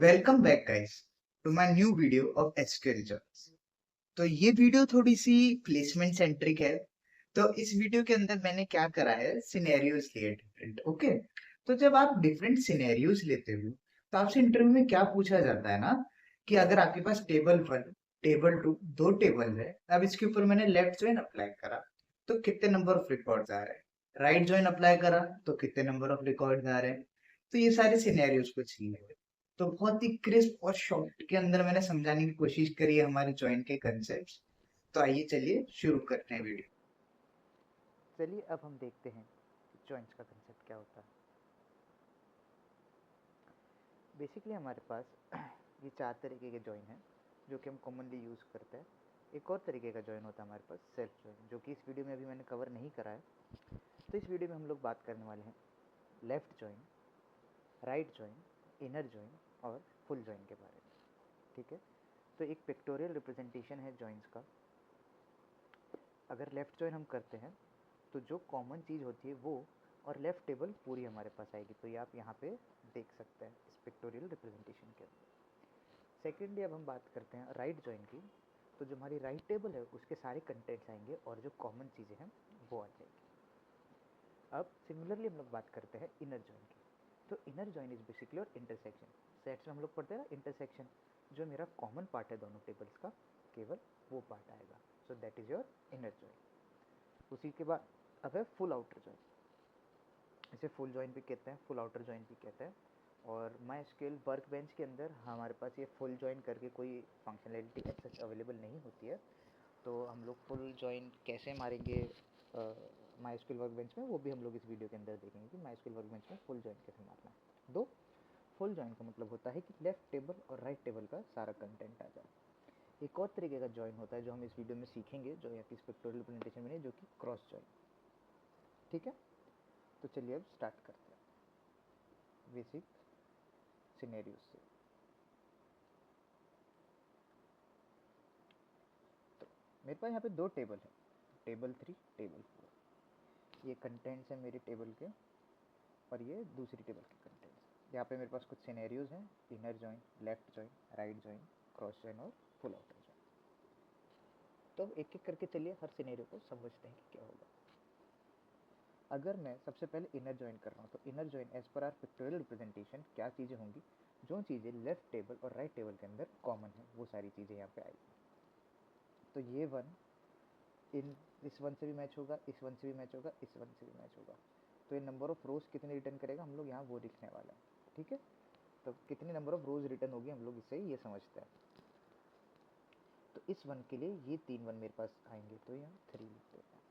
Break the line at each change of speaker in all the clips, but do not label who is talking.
Welcome back guys to my new video of SQL jobs. तो ये video थोड़ी सी placement centric है। तो इस वीडियो के अंदर मैंने क्या करा है, सिनेरियोज लिए डिफरेंट। ओके, तो जब आप डिफरेंट सिनेरियोज लेते हो तो आपसे इंटरव्यू में क्या पूछा जाता है ना, कि अगर आपके पास टेबल वन, टेबल टू, दो टेबल है, अब इसके ऊपर मैंने लेफ्ट ज्वाइन अप्लाई करा तो कितने नंबर ऑफ रिकॉर्ड्स आ रहे हैं, राइट ज्वाइन अप्लाई करा तो कितने नंबर ऑफ रिकॉर्ड्स आ रहे हैं। तो ये सारे सिनेरियोज को छीने, तो बहुत ही क्रिस्प और शॉर्ट के अंदर मैंने समझाने की कोशिश करी है हमारे जॉइंट के कंसेप्ट। तो आइए चलिए शुरू करते हैं वीडियो।
चलिए अब हम देखते हैं कि जॉइंट्स का कंसेप्ट क्या होता है। बेसिकली हमारे पास ये चार तरीके के जॉइन हैं जो कि हम कॉमनली यूज़ करते हैं। एक और तरीके का जॉइन होता है हमारे पास सेल्फ जॉइन, जो कि इस वीडियो में अभी मैंने कवर नहीं करा है। तो इस वीडियो में हम लोग बात करने वाले हैं left join, right join, inner join और फुल जॉइन के बारे में। ठीक है, तो एक पिक्टोरियल रिप्रेजेंटेशन है जॉइंट्स का। अगर लेफ़्ट जॉइन हम करते हैं तो जो कॉमन चीज़ होती है वो और लेफ़्ट टेबल पूरी हमारे पास आएगी। तो ये आप यहाँ पे देख सकते हैं इस पिक्टोरियल रिप्रेजेंटेशन के अंदर। सेकेंडली अब हम बात करते हैं राइट जॉइन की। तो जो हमारी राइट टेबल है उसके सारे कंटेंट्स आएंगे और जो कॉमन चीज़ें हैं वो आ जाएगी। अब सिमिलरली हम लोग बात करते हैं इनर जॉइन की। तो इनर जॉइन इज बेसिकली और इंटरसेक्शन। सेट्स में हम लोग पढ़ते हैं इंटरसेक्शन, जो मेरा कॉमन पार्ट है दोनों टेबल्स का, केवल वो पार्ट आएगा। So that is your inner join. उसी के बाद अब है फुल आउटर जॉइन। इसे फुल जॉइन भी कहते हैं, फुल आउटर जॉइन भी कहते हैं। और माई स्केल वर्क बेंच के अंदर हमारे पास ये फुल जॉइन करके कोई फंक्शनैलिटी सच अवेलेबल नहीं होती है। तो हम लोग फुल जॉइन कैसे मारेंगे माई स्केल वर्क बेंच में, वो भी हम लोग इस वीडियो के अंदर देखेंगे कि माई स्केल वर्क बेंच में फुल जॉइन कैसे मारना है। दो, फुल जॉइन का मतलब होता है कि लेफ्ट टेबल और राइट टेबल का सारा कंटेंट आ जाए। एक और तरीके का जॉइन होता है जो हम इस वीडियो में सीखेंगे, जो यहाँ की पिक्टोरियल प्रेजेंटेशन में नहीं, जो कि क्रॉस जॉइन। ठीक है, तो चलिए अब स्टार्ट करते हैं बेसिक सिनेरियो से। तो मेरे पास यहाँ पे दो टेबल है, टेबल 3, टेबल 4। ये कंटेंट्स हैं मेरे टेबल के और ये दूसरी टेबल के कंटेंट्स। यहाँ पे मेरे पास कुछ सिनेरियोज हैं, inner join, left join, right join, cross join और फुल आउटर जॉइन। तो अब एक एक करके चलिए हर सिनेरियो को समझते हैं कि क्या होगा। अगर मैं सबसे पहले इनर जॉइन कर रहा हूँ, तो inner join as per our pictorial representation क्या चीज़ें होंगी, जो चीज़ें लेफ्ट टेबल और राइट टेबल के अंदर कॉमन है वो सारी चीज़ें यहाँ पे आएगी। तो ये वन इन इस वन से भी मैच होगा, इस वन से भी मैच होगा, इस वन से भी मैच होगा। तो ये नंबर ऑफ रोज कितने रिटर्न करेगा हम लोग यहाँ वो लिखने वाला है। ठीक है, तो कितनी नंबर ऑफ रोज रिटर्न होगी हम लोग इससे ये समझते हैं। तो इस वन के लिए ये तीन वन मेरे पास आएंगे, तो यहाँ 3 लिख देते हैं।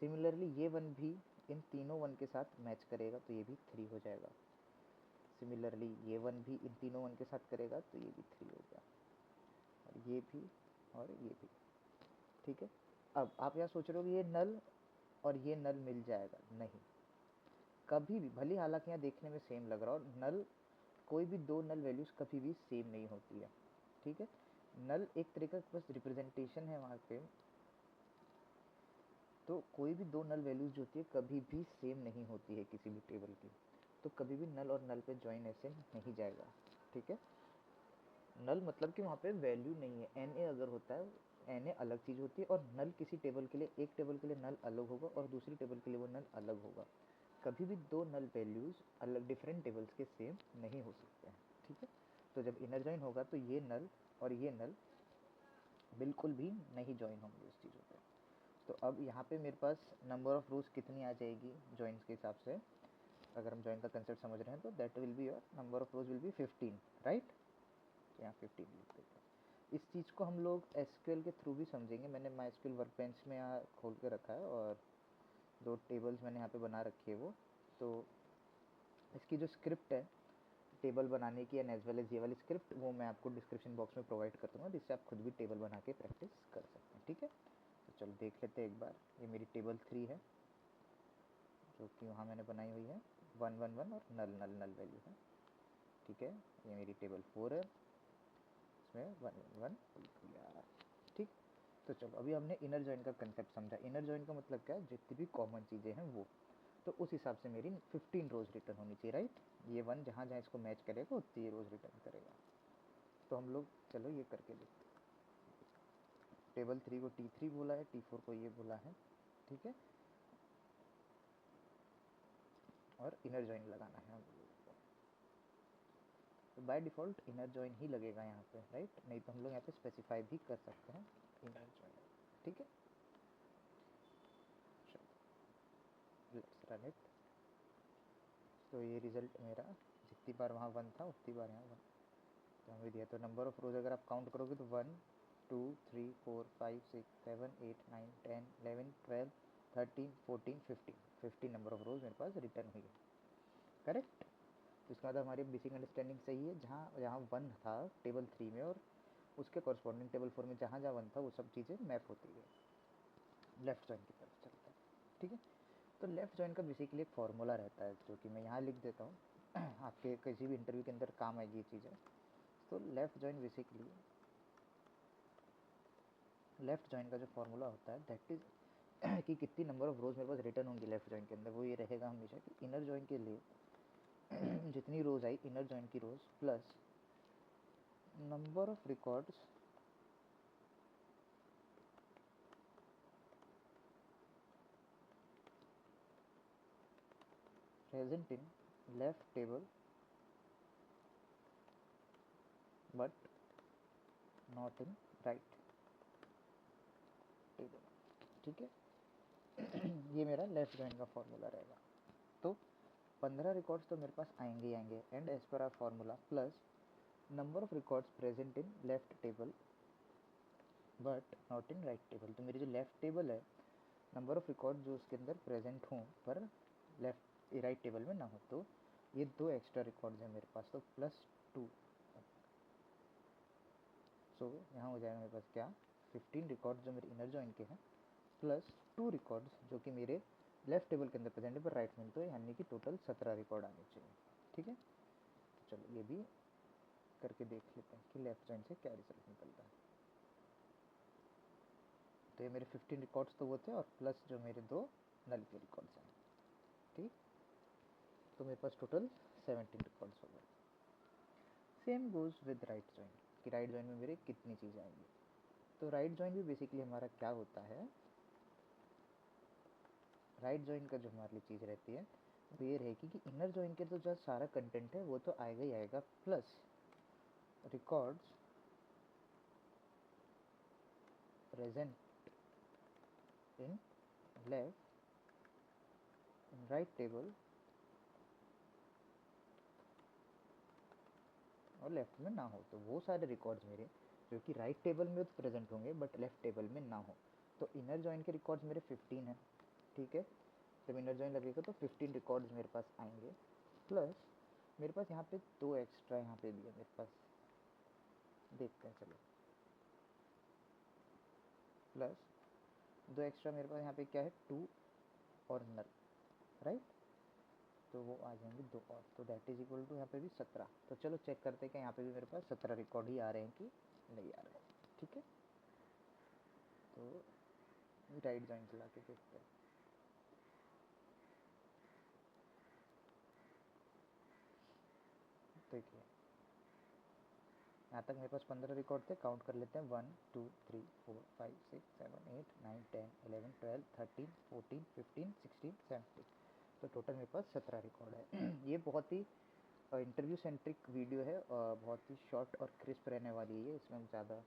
सिमिलरली ये वन भी इन तीनों वन के साथ मैच करेगा, तो ये भी 3 हो जाएगा। सिमिलरली ये वन भी इन तीनों वन के साथ करेगा, तो ये भी 3 हो गया, और ये भी, और ये भी। ठीक है, अब आप यहाँ सोच रहे हो कि ये नल और ये नल मिल जाएगा, नहीं, कभी भी, भले हालांकि यहाँ देखने में सेम लग रहा हो, नल, कोई भी दो नल वैल्यूज कभी भी सेम नहीं होती है। ठीक है, नल एक तरीका का बस रिप्रेजेंटेशन है वहाँ पे। तो कोई भी दो नल वैल्यूज जो होती है कभी भी सेम नहीं होती है किसी भी टेबल की। तो कभी भी नल और नल पे ज्वाइन ऐसे नहीं जाएगा। ठीक है, नल मतलब कि वहाँ पे वैल्यू नहीं है। एन ए अगर होता है, एन ए अलग चीज़ होती है, और नल किसी टेबल के लिए, एक टेबल के लिए नल अलग होगा और दूसरी टेबल के लिए वो नल अलग होगा। कभी भी दो नल वैल्यूज़ अलग डिफरेंट टेबल्स के सेम नहीं हो सकते हैं। ठीक है, तो जब इनर जॉइन होगा तो ये नल और ये नल बिल्कुल भी नहीं जॉइन होंगे उस चीज़ों पे। तो अब यहाँ पे मेरे पास नंबर ऑफ रोज कितनी आ जाएगी जॉइंस के हिसाब से, अगर हम जॉइन का कंसेप्ट समझ रहे हैं, तो that will be your number of rose will be 15, right. तो यहाँ 15 लिख देते हैं। इस चीज़ को हम लोग एसक्यूएल के थ्रू भी समझेंगे। मैंने माई एसक्यूएल वर्क बेंच में यहाँ खोल के रखा है और दो टेबल्स मैंने यहाँ पे बना रखी है। वो तो इसकी जो स्क्रिप्ट है टेबल बनाने की एंड एज वेल एज ये वाली स्क्रिप्ट, वो मैं आपको डिस्क्रिप्शन बॉक्स में प्रोवाइड कर दूँगा, जिससे आप खुद भी टेबल बना के प्रैक्टिस कर सकते हैं। ठीक है, तो चलो देख लेते हैं एक बार। ये मेरी टेबल 3 है जो कि वहाँ मैंने बनाई हुई है, 1 1 1 और नल नल नल वैल्यू है। ठीक है, ये मेरी टेबल 4 है, इसमें 1 1 1 ठीक। तो चलो अभी हमने इनर जॉइन का कंसेप्ट समझा। इनर जॉइन का मतलब क्या है, जितनी भी कॉमन चीज़ें हैं वो। तो उस हिसाब से मेरी 15 रोज रिटर्न होनी चाहिए, राइट। ये 1 जहाँ जहाँ इसको मैच करेगा उतनी ये रोज रिटर्न करेगा। तो हम लोग चलो ये करके देखते हैं। टेबल 3 को T3 बोला है, T4 को ये बोला है, ठीक है। और इनर जॉइन लगाना है हम लोगों को, तो बाय डिफ़ॉल्ट इनर जॉइन ही लगेगा यहाँ पे, राइट। नहीं तो हम लोग यहाँ पे स्पेसिफाई भी कर सकते हैं इनर जॉइन, ठीक है। चलो लेट्स रन इट। तो ये रिजल्ट मेरा जितनी बार वहाँ 1 था उतनी बार यहाँ 1 तो हमें दिया। तो नंबर ऑफ रोज अगर आप काउंट करोगे तो 1 2 3 4 5 6 7 8 9 10 11 12 13 14 15 नंबर ऑफ रोज मेरे पास रिटर्न हुई है, करेक्ट। तो इसका मतलब हमारी बेसिक अंडरस्टैंडिंग सही है। जहाँ जहाँ 1 था टेबल 3 में और उसके कॉरस्पॉन्डिंग टेबल 4 में जहाँ जहाँ 1 था वो सब चीज़ें मैप होती है। लेफ्ट जॉइन की तरफ चलते हैं, ठीक है। तो लेफ्ट जॉइन का बेसिकली एक फार्मूला रहता है जो कि मैं यहाँ लिख देता हूँ आपके किसी भी इंटरव्यू के अंदर काम आएगी ये चीज़ें। तो left join basically, left join का जो फार्मूला होता है दैट इज कि कितनी नंबर ऑफ रोज मेरे पास रिटर्न होंगी लेफ्ट जॉइन के अंदर, वो ये रहेगा हमेशा कि इनर जॉइन के लिए जितनी रोज आई इनर जॉइन की rows plus number of records present in left table but not in right table, ठीक है। ये मेरा लेफ्ट जॉइन का फॉर्मूला रहेगा। तो 15 रिकॉर्ड्स तो मेरे पास आएंगे ही आएंगे and as per our formula plus number of records present in left table but not in right table. तो मेरी जो लेफ्ट टेबल है नंबर ऑफ रिकॉर्ड जो उसके अंदर प्रेजेंट हों पर लेफ्ट राइट टेबल में ना हो, तो ये 2 एक्स्ट्रा रिकॉर्ड्स हैं मेरे पास, तो +2। सो यहाँ हो जाएगा मेरे पास क्या 15 रिकॉर्ड्स जो मेरे इनर जॉइन के हैं प्लस 2 रिकॉर्ड्स जो कि मेरे लेफ्ट टेबल के अंदर प्रेजेंट है पर राइट में, तो यानी कि टोटल 17 रिकॉर्ड आने चाहिए, ठीक है। तो चलो ये भी करके देख लेते हैं कि लेफ्ट जॉइन से क्या रिजल्ट निकलता है। तो ये मेरे 15 रिकॉर्ड्स तो वो थे और प्लस जो मेरे 2 नल के रिकॉर्ड्स हैं, ठीक। तो मेरे पास टोटल 17 रिकॉर्ड्स हो गए। Same goes with right join कि राइट जॉइन में मेरे कितनी चीज़ें आएंगी। तो राइट जॉइन भी बेसिकली हमारा क्या होता है, राइट जॉइन का जो हमारे लिए चीज़ रहती है वो ये रहेगी कि इनर जॉइन के तो जो सारा कंटेंट है वो तो आएगा ही आएगा plus records present in left in right table और लेफ्ट में ना हो, तो वो सारे रिकॉर्ड्स मेरे जो कि राइट टेबल में तो प्रेजेंट होंगे बट लेफ्ट टेबल में ना हो। तो इनर जॉइन के रिकॉर्ड्स मेरे 15 हैं, ठीक है। जब इनर जॉइन लगेगा तो 15 रिकॉर्ड्स मेरे पास आएंगे प्लस मेरे पास यहाँ पे 2 एक्स्ट्रा यहाँ पे भी है मेरे पास, देखते हैं चलो। प्लस 2 एक्स्ट्रा मेरे पास यहाँ पे क्या है 2 और नल, राइट। तो वो आ जाएंगे 2 और, तो दैट इज इक्वल टू यहाँ पे भी 17। तो चलो चेक करते हैं कि यहाँ पे भी मेरे पास 17 रिकॉर्ड ही आ रहे हैं कि नहीं आ रहे हैं, ठीक है। तो राइट जॉइन चला के देखते हैं। देखिए यहाँ तक मेरे पास 15 रिकॉर्ड थे, काउंट कर लेते हैं 1 2 3 4 5 6 7 8 9 10 11 12 13 14 15 16 17, तो टोटल मेरे पास 17 रिकॉर्ड है। ये बहुत ही इंटरव्यू सेंट्रिक वीडियो है और बहुत ही शॉर्ट और क्रिस्प रहने वाली है, इसमें हम ज़्यादा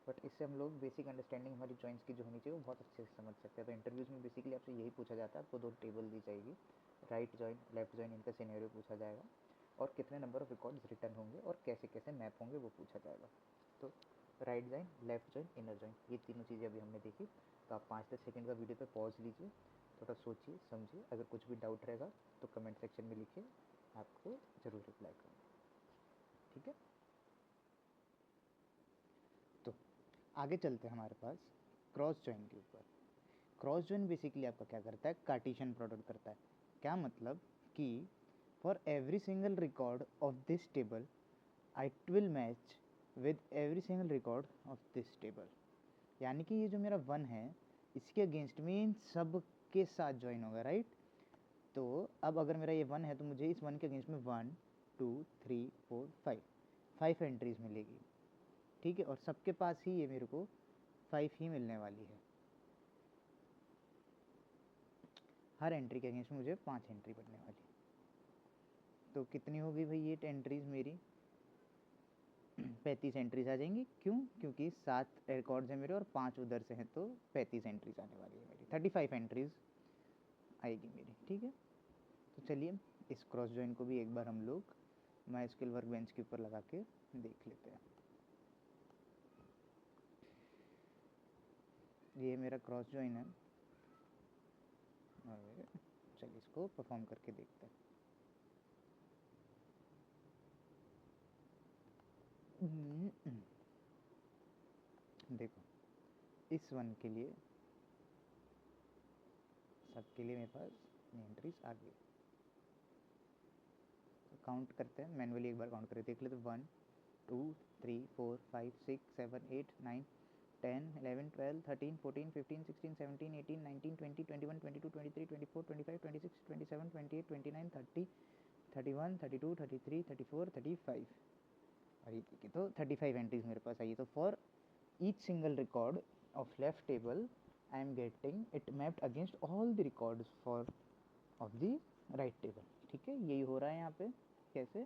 बट इससे हम लोग बेसिक अंडरस्टैंडिंग हमारी जॉइंट्स की जो होनी चाहिए वो बहुत अच्छे से समझ सकते हैं। तो इंटरव्यूज़ में बेसिकली आपसे यही पूछा जाता है, आपको 2 टेबल दी जाएगी, राइट जॉइन लेफ्ट जॉइन, इनका सिनेरियो पूछा जाएगा और कितने नंबर ऑफ रिकॉर्ड्स रिटर्न होंगे और कैसे कैसे मैप होंगे वो पूछा जाएगा। तो right join left join inner join ये तीनों चीज़ें अभी हमने देखी। तो आप 5-10 सेकेंड का वीडियो पे पॉज लीजिए, थोड़ा सोचिए समझिए, अगर कुछ भी डाउट रहेगा तो कमेंट सेक्शन में लिखिए, आपको ज़रूर रिप्लाई करूँगा, ठीक है। तो आगे चलते हैं हमारे पास क्रॉस जॉइन के ऊपर। क्रॉस जॉइन बेसिकली आपका क्या करता है, कार्टेशियन प्रोडक्ट करता है। क्या मतलब कि for every single record of this table it will match with every single record of this table. यानी कि ये जो मेरा 1 है इसके अगेंस्ट में इन सब के साथ ज्वाइन होगा, राइट। तो अब अगर मेरा ये 1 है तो मुझे इस 1 के अगेंस्ट में 1 2 3 4 5 एंट्रीज मिलेगी, ठीक है। और सबके पास ही ये मेरे को 5 ही मिलने वाली है। हर एंट्री के अगेंस्ट में मुझे 5 एंट्री बनने वाली। तो कितनी होगी भाई ये एंट्रीज मेरी? 35 एंट्रीज आ जाएंगी। क्यों? क्योंकि 7 रिकॉर्ड्स हैं मेरे और 5 उधर से हैं, तो 35 एंट्रीज आने वाली है मेरी। 35 एंट्रीज आएगी मेरी, ठीक है। तो चलिए इस क्रॉस जॉइन को भी एक बार हम लोग माई वर्क बेंच के ऊपर लगा के देख लेते हैं। ये मेरा क्रॉस जॉइन है और चलिए इसको परफॉर्म करके देखते हैं। देखो इस 1 के लिए सबके लिए मेरे पास एंट्रीज आ गई। तो काउंट करते हैं, मैनुअली एक बार काउंट करके देख लेते। 1 2 3 4 5 6 7 8 9 10 11 12 13 14 15 16 17 18 19 20 21 22 23 24 25 26 27 28 29 30 31 32 33 34 35 और ये देखिए तो 35 एंट्रीज मेरे पास आई। तो for each single record of left table I am getting it mapped against all the records for of the right table, ठीक है। यही हो रहा है यहाँ पे। कैसे?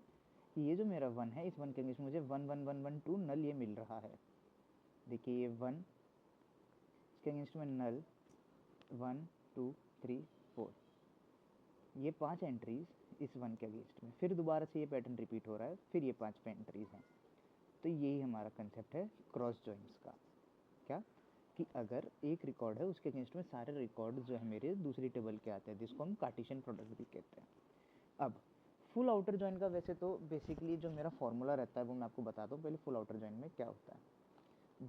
ये जो मेरा 1 है, इस 1 के अगेंस्ट मुझे 1 1 1 1 2 नल ये मिल रहा है। देखिए ये 1, इसके अगेंस्ट में नल 1 2 3 4, ये 5 एंट्रीज इस 1 के अगेंस्ट में। फिर दोबारा से ये पैटर्न रिपीट हो रहा है, फिर ये 5 एंट्रीज हैं। तो यही हमारा कंसेप्ट है क्रॉस जॉइंट्स का। क्या? कि अगर एक रिकॉर्ड है उसके अगेंस्ट में सारे रिकॉर्ड जो है मेरे दूसरी टेबल के आते हैं, जिसको हम कार्टेशियन प्रोडक्ट भी कहते हैं। अब फुल आउटर जॉइन का वैसे तो बेसिकली जो मेरा फॉर्मूला रहता है वो मैं आपको बता दूं। पहले फुल आउटर जॉइन में क्या होता है,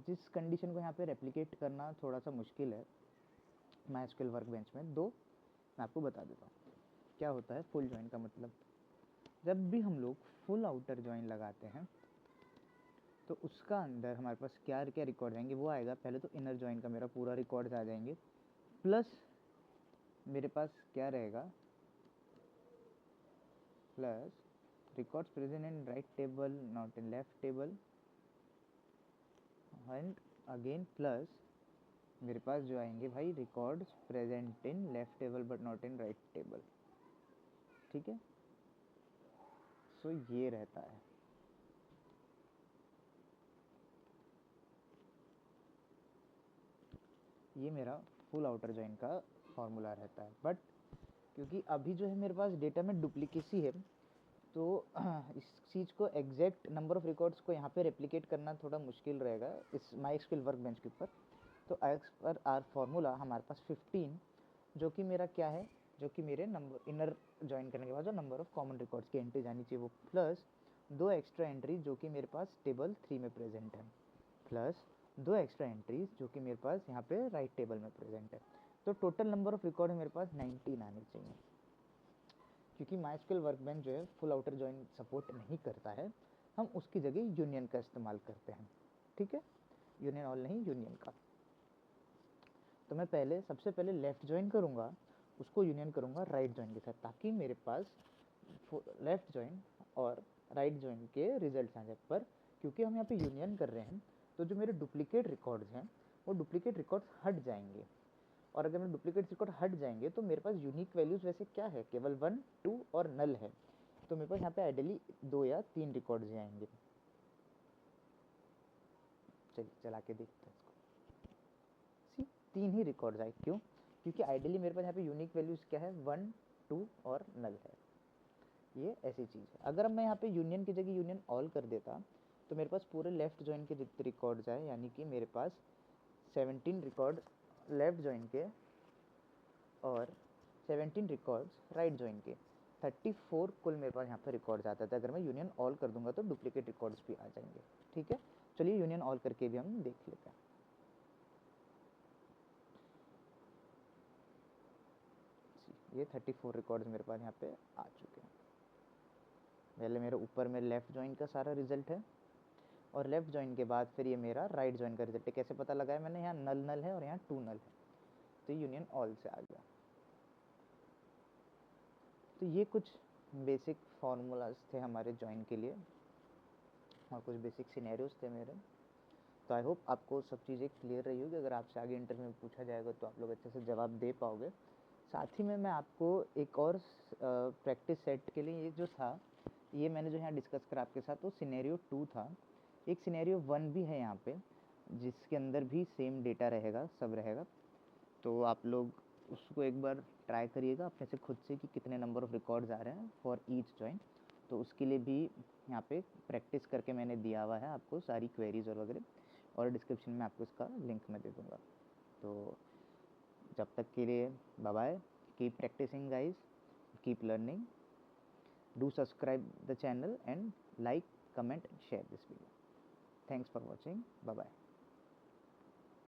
जिस कंडीशन को यहाँ पे रेप्लिकेट करना थोड़ा सा मुश्किल है माई वर्क बेंच में, दो मैं आपको बता देता हूँ। क्या होता है फुल जॉइन का मतलब? जब भी हम लोग फुल आउटर जॉइन लगाते हैं तो उसका अंदर हमारे पास क्या क्या रिकॉर्ड आएंगे वो आएगा। पहले तो इनर जॉइन का मेरा पूरा रिकॉर्ड्स आ जाएंगे, प्लस मेरे पास क्या रहेगा, plus records present in right table not in left table, and again plus मेरे पास जो आएंगे भाई records present in left table but not in right table, ठीक है। सो ये रहता है। ये मेरा फुल आउटर जॉइन का फॉर्मूला रहता है। बट क्योंकि अभी जो है मेरे पास डेटा में डुप्लीकेसी है, तो इस चीज़ को एग्जैक्ट नंबर ऑफ रिकॉर्ड्स को यहाँ पे रेप्लिकेट करना थोड़ा मुश्किल रहेगा इस माई वर्क बेंच के ऊपर। तो एज पर आर फार्मूला हमारे पास 15, जो कि मेरा क्या है, जो कि मेरे नंबर इनर ज्वाइन करने के बाद जो नंबर ऑफ कॉमन रिकॉर्ड्स की एंट्री जानी चाहिए वो, प्लस 2 एक्स्ट्रा एंट्रीज जो कि मेरे पास टेबल 3 में प्रेजेंट है, प्लस 2 एक्स्ट्रा एंट्रीज जो कि मेरे पास यहाँ पे राइट टेबल में प्रेजेंट है। तो टोटल नंबर ऑफ रिकॉर्ड मेरे पास 19 आने चाहिए। क्योंकि माई वर्क बेंच जो है फुल आउटर जॉइन सपोर्ट नहीं करता है, हम उसकी जगह यूनियन का इस्तेमाल करते हैं, ठीक है। यूनियन ऑल नहीं, यूनियन का। तो मैं पहले सबसे पहले लेफ़्ट जॉइन करूँगा, उसको यूनियन करूँगा राइट जॉइन के साथ, ताकि मेरे पास लेफ़्ट जॉइन और राइट जॉइन के रिजल्ट आ जाए। पर क्योंकि हम यहाँ पे यूनियन कर रहे हैं तो जो मेरे डुप्लीकेट रिकॉर्ड्स हैं वो डुप्लीकेट रिकॉर्ड्स हट जाएंगे। और अगर मेरे डुप्लीकेट रिकॉर्ड हट जाएंगे तो मेरे पास यूनिक वैल्यूज़ वैसे क्या है, केवल 1 2 और नल है। तो मेरे पास यहाँ पे आइडियली 2 या 3 रिकॉर्ड्स आएंगे। चलिए चला के देखते हैं इसको। 3 ही रिकॉर्ड्स आए। क्यों? क्योंकि आइडियली मेरे पास यहाँ पे यूनिक वैल्यूज़ क्या है, 1 2 और नल है। ये ऐसी चीज़ है। अगर अब मैं यहाँ पे यूनियन की जगह यूनियन ऑल कर देता तो मेरे पास पूरे लेफ़्ट जॉइन के जितने रिकॉर्ड्स आए, यानी कि मेरे पास 17 रिकॉर्ड लेफ़्ट जॉइन के और 17 रिकॉर्ड्स राइट जॉइन के, 34 कुल मेरे पास यहाँ पर रिकॉर्ड्स आता था। अगर मैं यूनियन ऑल कर दूंगा तो डुप्लीकेट रिकॉर्ड्स भी आ जाएंगे, ठीक है। चलिए यूनियन ऑल करके भी हम देख लेते हैं। ये 34 रिकॉर्ड्स मेरे पास यहाँ पे आ चुके हैं। पहले मेरे ऊपर में लेफ़्ट जॉइन का सारा रिजल्ट है और लेफ़्ट जॉइन के बाद फिर ये मेरा राइट जॉइन का रिजल्ट है। कैसे पता लगाया मैंने? यहाँ नल नल है और यहाँ 2 नल है, तो यूनियन ऑल से आ गया। तो ये कुछ बेसिक फार्मूलाज थे हमारे जॉइन के लिए और कुछ बेसिक सिनेरियोज थे मेरे। तो आई होप आपको सब चीज़ें क्लियर रही होगी। अगर आपसे आगे इंटरव्यू में पूछा जाएगा तो आप लोग अच्छे से जवाब दे पाओगे। साथ ही में मैं आपको एक और प्रैक्टिस सेट के लिए ये जो था, ये मैंने जो यहाँ डिस्कस करा आपके साथ, वो सिनेरियो 2 था। एक सिनेरियो 1 भी है यहाँ पे, जिसके अंदर भी सेम डेटा रहेगा, सब रहेगा। तो आप लोग उसको एक बार ट्राई करिएगा अपने से खुद से कि कितने नंबर ऑफ रिकॉर्ड्स आ रहे हैं फॉर ईच जॉइन। तो उसके लिए भी यहाँ पे प्रैक्टिस करके मैंने दिया हुआ है आपको सारी क्वेरीज और वगैरह, और डिस्क्रिप्शन में आपको इसका लिंक मैं दे दूँगा। तो जब तक के लिए bye bye, keep practising guys, keep learning, do subscribe the channel and like, comment and share this video. Thanks for watching. Bye bye.